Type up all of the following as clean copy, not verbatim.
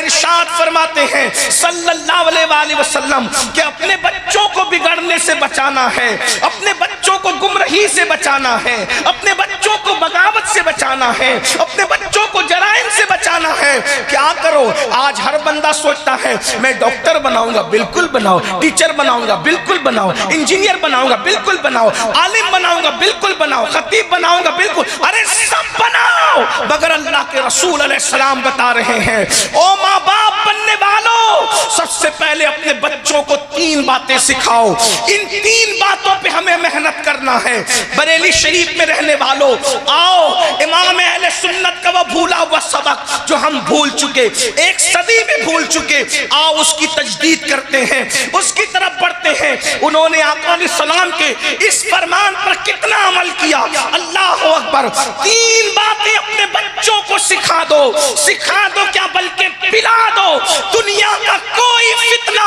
इरशाद फरमाते हैं सल्लल्लाहु अलैहि वसल्लम कि अपने बच्चों को बिगड़ने से बचाना है, अपने बच्चों को गुमराही से बचाना है, अपने बच्चों को बगावत से बचाना है, अपने बच्चों को जराइम से बचाना है। क्या करो, आज हर बंदा सोचता है मैं डॉक्टर बनाऊंगा, बिल्कुल बनाओ, टीचर बनाऊंगा, बिल्कुल बनाओ, इंजीनियर बनाऊंगा, बिल्कुल बनाओ, आलिम बनाऊंगा, बिल्कुल बनाओ, खतीब बनाऊंगा, बिल्कुल, अरे सब बनाओ, मगर अल्लाह के रसूल अलैहिस्सलाम बता रहे हैं ओ माँ बाप बनने वालों, सबसे पहले अपने बच्चों को 3 बातें सिखाओ। इन 3 बातों पे हमें मेहनत करना है। बरेली शरीफ में रहने वालों, आओ इमाम अहले सुन्नत का वो भूला हुआ सबक जो हम भूल चुके, एक सदी में भूल चुके, आओ उसकी तजदीद करते हैं, उसकी तरफ बढ़ते हैं। उन्होंने आका सलाम के इस फरमान पर कितना अमल किया, अल्लाह अकबर। 3 बातें अपने बच्चों को सिखा दो, सिखा दो क्या बल्कि पिला दो। दुनिया का कोई फितना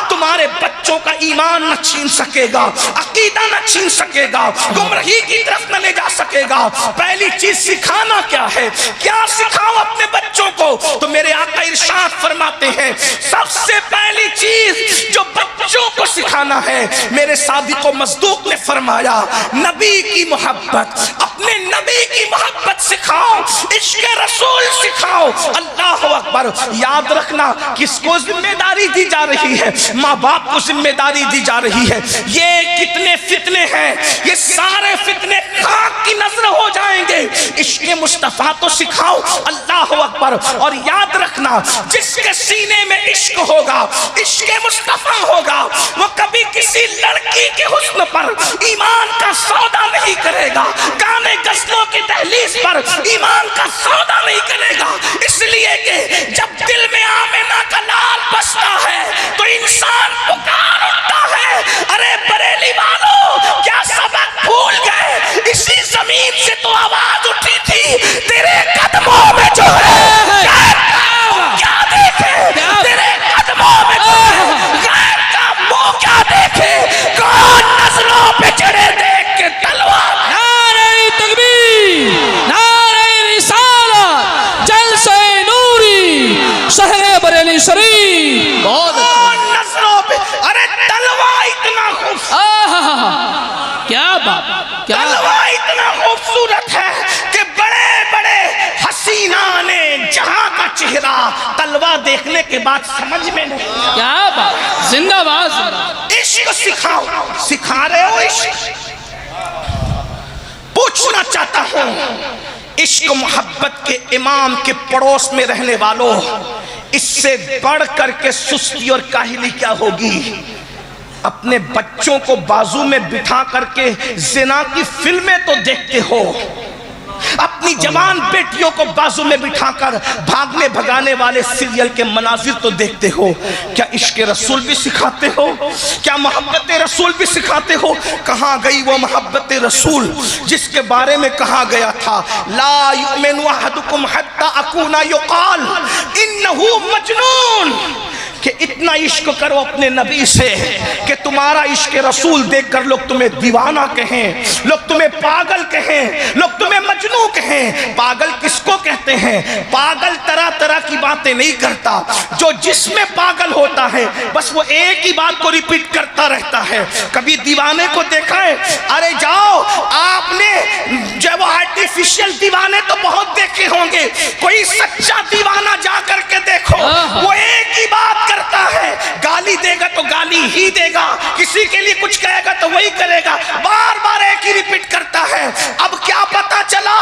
तुम्हारे बच्चों का ईमान न छीन सकेगा, अकीदा न छीन सकेगा, गुमराही की तरफ न ले जा सकेगा। पहली चीज सिखाना क्या है, क्या सिखाओ अपने बच्चों को, तो मेरे आका इरशाद फरमाते हैं सबसे पहली चीज जो बच्चों को सिखाना है, मेरे सादिक व मसदूक ने फरमाया नबी की मोहब्बत, अपने नबी की मोहब्बत सिखाओ, इश्क रसूल सिखाओ। अल्लाह अकबर। याद रखना किसको जिम्मेदारी दी जा रही है, माँ बाप को जिम्मेदारी दी जा रही है। ये कितने फितने हैं, ये सारे फितने खाक की नजर हो जाएंगे। इश्क मुस्तफा तो सिखाओ, अल्लाह अकबर। और याद रखना जिसके सीने में इश्क होगा, इश्क मुस्तफा होगा, वो कभी किसी लड़की के हुस्न पर ईमान का सौदा नहीं करेगा, गाने गज़लों की दहलीज पर ईमान का सौदा नहीं करेगा। इसलिए कि जब दिल में आमिना का लाल बसता है तो इंसान पुकार उठता है, अरे बरेली वालों क्या सबक भूल गए, इसी जमीन से तो आवाज उठी थी, तेरे कदमों में जो है क्या देखे, तेरे कदमों में जो है गैर का मुंह क्या देखे, कौन नजरों पे चढ़े देख के तलवार। नारे तकबीर, नारे रिसालत, जलसे नूरी, शहर बरेली शरीफ। कौन नजरों पे, अरे तलवार इतना खूबसूरत, क्या बात, क्या तलवार इतना खूबसूरत है कि बड़े बड़े हसीना ने जहां का चेहरा तलवा देखने के बाद समझ में नहीं। क्या बात, जिंदाबाद। इश्क सिखाओ, सिखा रहे हो इश्क। पूछना चाहता हूं इश्क मोहब्बत के इमाम के पड़ोस में रहने वालों, इससे बढ़ करके सुस्ती और काहिली क्या होगी। अपने बच्चों को बाजू में बिठा करके जिना की फिल्में तो देखते हो, अपनी जवान बेटियों को बाजू में बिठाकर भागने भगाने वाले सीरियल के मनाजिर तो देखते हो। क्या इश्क रसूल भी सिखाते हो, क्या मोहब्बत रसूल भी सिखाते हो। कहाँ गई वो मोहब्बत रसूल जिसके बारे में कहा गया था ला युमिनु अहदुकुम हत्ता अकूना युकाल इन्नहु मजनून, कि इतना इश्क करो अपने नबी से कि तुम्हारा इश्क रसूल देखकर लोग तुम्हें दीवाना कहें, लोग तुम्हें पागल कहें, लोग तुम्हें मजनू कहें। पागल किसको कहते हैं, पागल तरह तरह की बातें नहीं करता, जो जिसमें पागल होता है बस वो एक ही बात को रिपीट करता रहता है। कभी दीवाने को देखा है, अरे जाओ आपने जो वो आर्टिफिशियल दीवाने तो बहुत देखे होंगे, कोई सच्चा दीवाना जा करके देखो, वो एक ही बात करता है, गाली देगा तो गाली ही देगा, किसी के लिए कुछ कहेगा तो वही करेगा, बार बार एक ही रिपीट करता है। अब क्या पता चला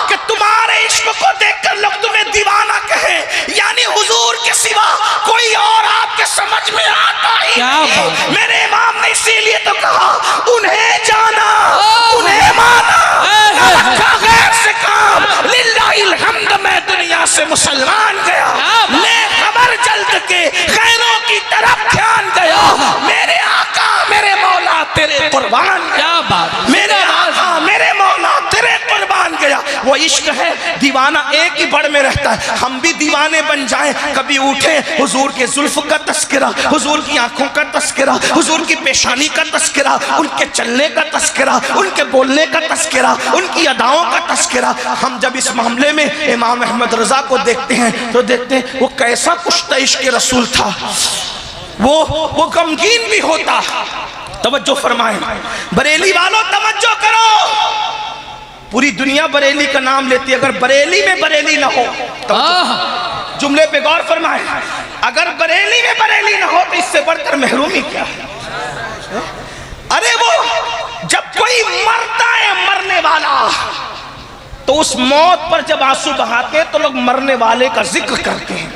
कि तुम्हारे इश्क को देखकर लोग तुम्हें दीवाना कहे, यानी हुजूर के सिवा कोई और आपके समझ में आता ही नहीं। मेरे इमाम ने इसीलिए तो कहा उन्हें जाना, उन्हें माना, रखा गैर से काम, लिल्लाहिल हम्द, मैं दुनिया से मुसलमान गया, ले खबर जल्द के गैरों की तरफ ध्यान गया, मेरे आका मेरे मौला तेरे कुर्बान। क्या बात, मेरे आका मेरे मौला तेरे कुर्बान गया। वो वो इश्क है दीवाना एक ही बड़ में रहता है। हम भी दीवाने बन जाएं, कभी उठे हुजूर के जुल्फ का तस्करा, हुजूर की आंखों का तस्करा, हुजूर की पेशानी का तस्करा, उनके चलने का तस्करा, उनके बोलने का तस्करा, उनकी अदाओं का तस्करा। हम जब इस मामले में इमाम अहमद रजा को देखते हैं तो देखते हैं वो कैसा कुश्ता इश्क रसूल था, वो गमगीन भी होता। तवज्जो फरमाएं बरेली वालों, तवज्जो करो। पूरी दुनिया बरेली का नाम लेती है, अगर बरेली में बरेली ना हो तो जुमले पे गौर फरमाएं, अगर बरेली में बरेली ना हो तो इससे बढ़कर महरूमी क्या है। अरे वो जब कोई मरता है मरने वाला तो उस मौत पर जब आंसू बहाते तो लोग मरने वाले का जिक्र करते हैं।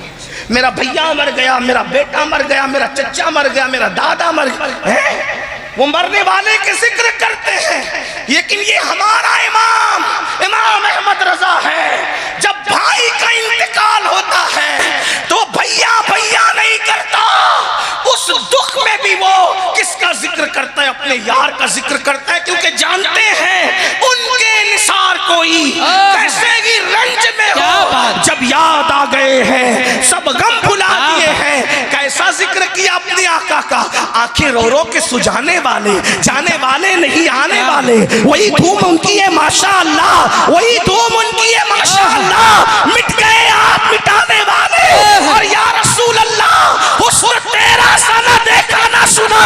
मेरा भैया मर गया, मेरा बेटा मर गया, मेरा चचा मर गया, मेरा दादा मर गया, वो मरने वाले के जिक्र करते हैं। लेकिन ये हमारा इमाम अहमद रजा है, जब भाई का इंतकाल होता है तो भैया भैया नहीं करता, उस दुख में भी वो किसका जिक्र करता है, अपने यार का जिक्र करता है, क्योंकि जानते हैं उनके निसार कोई कैसे ही रंज में हो, जब याद आ गए हैं सब गम भुला दिए हैं। कैसा जिक्र किया अपने आका का, आंखें रो रो के सुझाने वाले, जाने वाले नहीं आने वाले, वही धूम उनकी है माशाअल्लाह, वही धूम उनकी है माशाअल्लाह, मिट गए आप मिटाने वाले। और या रसूल अल्लाह हुस्न तेरा सा ना देखा ना सुना,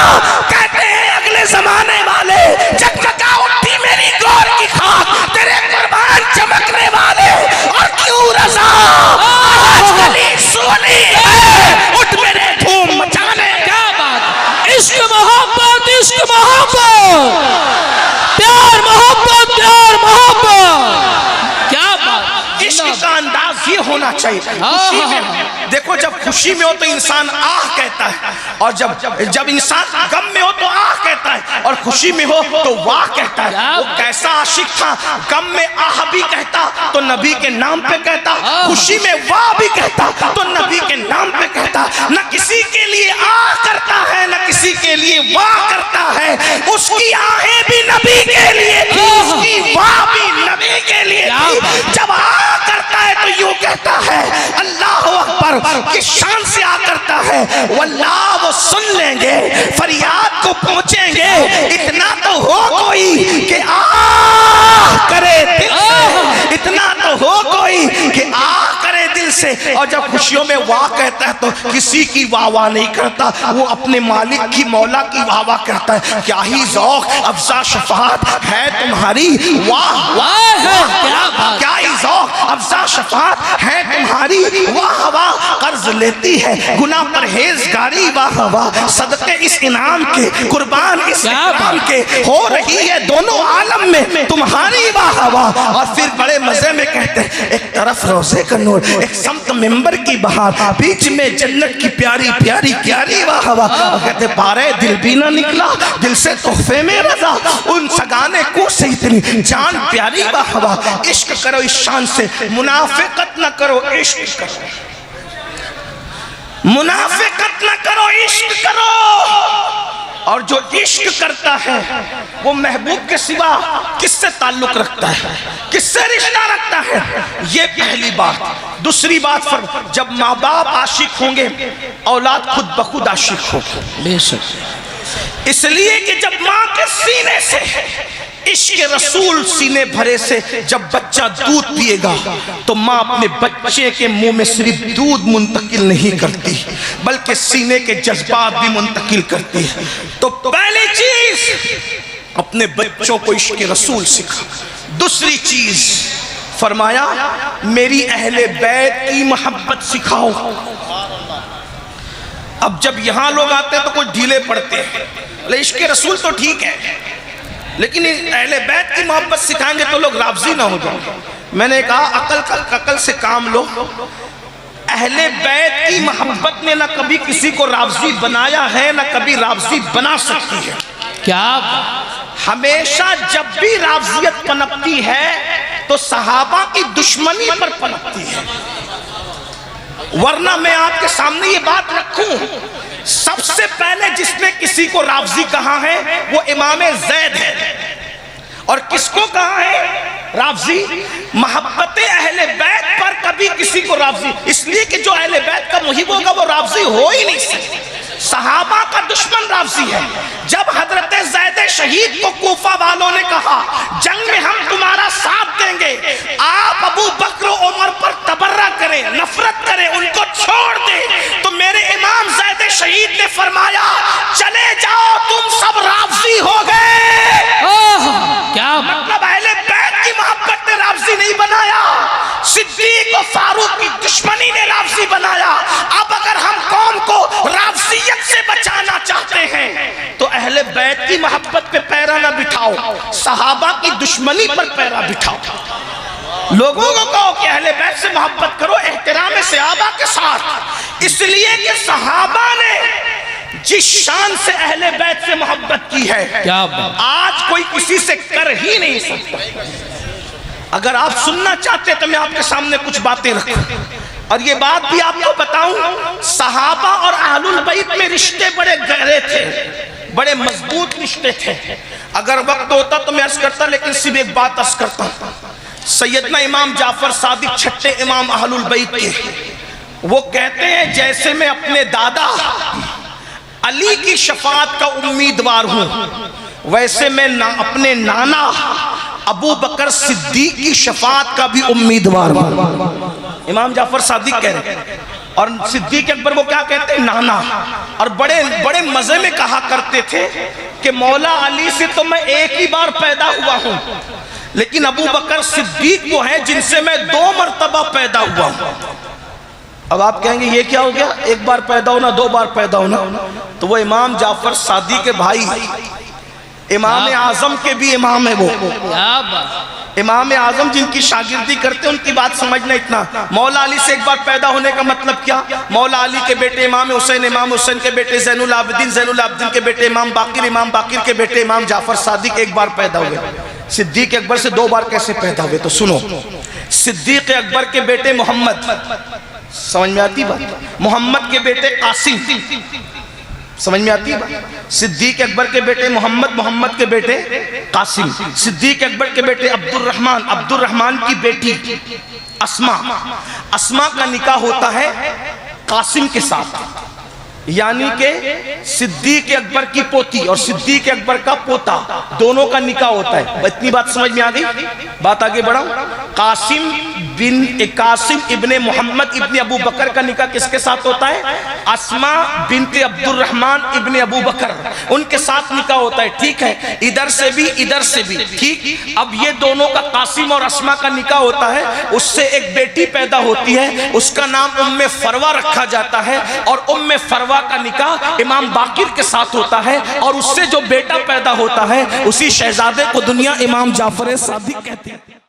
कहते हैं अगले जमाने वाले, जगमगा उठी मेरी गौर की खाक, तेरे कुर्बान चमकने वाले। और क्यों रजा सोनी उठ मेरे धूम मचाने। क्या बात, इश्क मोहब्बत, इश्क मोहब्बत, प्यार मोहब्बत, प्यार मोहब्बत। क्या बात, इश्क का अंदाज ये होना चाहिए। खुशी में देखो, जब खुशी में हो तो इंसान आह कहता है, और जब इंसान गम में हो तो आह कहता है, और खुशी में हो तो वाह कहता है। वो कैसा आशिक था, गम में आह भी कहता तो नबी के नाम पे कहता, खुशी में वाह भी कहता तो नबी के नाम पे कहता। न किसी के लिए आह करता है न किसी के लिए वाह करता है, उसकी आहें भी नबी के लिए थी, उसकी वाह भी नबी के लिए थी। जब आह करता है तो यूं कहता है अल्लाह अकबर, किस शान से आ करता है, वल्लाह वो सुन लेंगे, फरियाद को पहुंचेंगे। इतना तो हो कोई कि आह करे दिल से, इतना तो हो कोई कि आह करे दिल से। और जब खुशियों में वाह कहता है तो किसी की वाह वाह नहीं करता, वो अपने मालिक की मौला की वाह वाह करता है। क्या ही ज़ौक़ अफ़ज़ा शफ़ाअत है तुम्हारी, वाह वाह है, क्या ही ज़ौक़ अफ़ज़ा शफ़ाअत है तुम्हारी, वाह वाह कर्ज लेती है गुनाह परहेज़गारी, वाह वाह सदक़े इस इनाम के, कुर्बान इस इनाम के, हो रही है दोनों आलम में तुम्हारी, वाह वाह। और फिर बड़े मजे में कहते हैं, एक तरफ रोज़े का नूर, एक समत मिंबर की बहार, बीच में जन्नत की प्यारी प्यारी प्यारी, वाह वाह। कहते बारे दिल भी ना निकला, दिल से तोहफे में रजा, उन सगाने को से इतनी जान प्यारी, वाह वाह। इश्क करो इस शान से, मुनाफिकत न करो, इश्क करो, मुनाफिकत न करो, इश्क करो। और जो इश्क करता है वो महबूब के सिवा किससे ताल्लुक रखता है, किससे रिश्ता रखता है, ये पहली बात। दूसरी बात, जब माँ बाप आशिक होंगे औलाद खुद ब खुद आशिक होगी, बेशक। इसलिए कि जब माँ के सीने से इश्क रसूल सीने भरे से जब बच्चा दूध पिएगा तो माँ अपने बच्चे के मुंह में सिर्फ दूध मुंतकिल नहीं करती बल्कि सीने के जज्बात भी मुंतकिल करती है। तो पहली चीज अपने बच्चों को इश्क रसूल सिखा। दूसरी चीज फरमाया मेरी अहले बैत की मोहब्बत सिखाओ। अब जब यहां लोग आते हैं तो कुछ ढीले पड़ते हैं, इश्क रसूल तो ठीक है लेकिन अहले बैत की मोहब्बत सिखाएंगे तो लोग राज़ी ना हो जाएंगे। मैंने कहा अकल से काम लो। अहले बैत की मोहब्बत ने ना कभी किसी को राज़ी बनाया है ना कभी राज़ी बना सकती है। क्या हमेशा जब भी राज़ियत पनपती है तो सहाबा की दुश्मनी पर पनपती है। वरना मैं आपके सामने ये बात रखूं, सबसे पहले जिसने किसी को राज़ी कहा है वो इमाम ज़ैद है। और किसको कहा है? राफजी मोहब्बत अहले बैत पर कभी किसी को राफजी, इसलिए कि जो अहले बैत का मुहिब होगा वो राफजी हो ही नहीं सकता। सहाबा का दुश्मन राफजी है। जब हजरत ज़ैद शहीद को कूफा वालों ने कहा जंग में हम तुम्हारा साथ देंगे, आप अबू बकर उमर पर तबर्रा करें, नफरत करें, उनको छोड़ दें, तो मेरे इमाम ज़ैद शहीद ने फरमाया चले जाओ तुम सब राफजी हो गए। क्या मतलब अहले बैत की मोहब्बत ने राफजी नहीं बनाया, सिद्दीक और फारूक की दुश्मनी ने राफजी बनाया। अब अगर हम कौम को राफजियत से बचाना चाहते हैं तो अहले बैत की मोहब्बत पे पैरा ना बिठाओ, सहाबा की दुश्मनी पर पैरा बिठाओ। लोगों को कहो कि अहले बैत से मोहब्बत करो एहतराम सहाबा के साथ, इसलिए कि सहाबा ने जिस शान से अहले बैत से मोहब्बत की है क्या आज कोई किसी से कर ही नहीं सकता। अगर आप सुनना चाहते तो मैं आपके सामने कुछ बातें रखूं और ये बात भी आपको बताऊं, सहाबा और अहलुल बैत में रिश्ते बड़े गहरे थे, बड़े मजबूत रिश्ते थे। अगर वक्त होता तो मैं अर्ज करता, लेकिन सिर्फ एक बात अर्ज करता हूं। सैयदना इमाम जाफर सादिक छठे इमाम अहलुल बैत के, वो कहते हैं जैसे मैं अपने दादा अली की शफाअत का उम्मीदवार हूं, वैसे मैं अपने नाना अबू बकर सिद्दीक की शफाअत का भी उम्मीदवार हूं। इमाम जाफर सादिक कह रहे हैं और सिद्दीक अकबर को क्या कहते हैं, नाना। और बड़े बड़े मजे में कहा करते थे कि मौला अली से तो मैं एक ही बार पैदा हुआ हूं, लेकिन अबू बकर सिद्दीक वो है जिनसे मैं 2 मरतबा पैदा हुआ हूं। अब आप कहेंगे ये क्या हो गया, एक बार पैदा होना 2 बार पैदा होना, तो वो इमाम जाफर सादिक के भाई इमाम आजम के भी इमाम है। वो इमाम आजम जिनकी शागिर्दी करते हैं उनकी बात समझना इतना। मौला अली से एक बार पैदा होने का मतलब क्या, मौला अली के बेटे इमाम हुसैन के बेटे ज़ैनुल आबिदीन के बेटे इमाम बाकिर के बेटे इमाम जाफर सादिक एक बार पैदा हुए। सिद्दीक अकबर से 2 बार कैसे पैदा हुए, तो सुनो। सिद्दीक अकबर के बेटे मोहम्मद, समझ में आती बात, मोहम्मद के बेटे कासिम, समझ में आती है। सिद्दीक अकबर के बेटे मोहम्मद के बेटे कासिम, सिद्दीक अकबर के बेटे अब्दुर्रहमान की बेटी अस्मा का निकाह होता है कासिम के साथ, यानी के सिद्दीक अकबर की पोती और सिद्दीक अकबर का पोता दोनों का निकाह होता है। इतनी बात समझ में आ गई, बात आगे बढ़ाऊं। कासिम इब्ने मोहम्मद इब्ने अबू बकर का निकाह किसके साथ होता है, अस्मा बिनते अब्दुर्रहमान इब्ने अबू बकर, उनके साथ निकाह होता है। ठीक है, इधर से भी ठीक। अब ये दोनों का कासिम और अस्मा का निकाह होता है, उससे एक बेटी पैदा होती है, उसका नाम उम्मे फरवा रखा जाता है और उम्मे फरवा का निकाह इमाम बाकिर के साथ होता है और उससे जो बेटा पैदा होता है उसी शहजादे को दुनिया इमाम जाफर सादिक कहती है।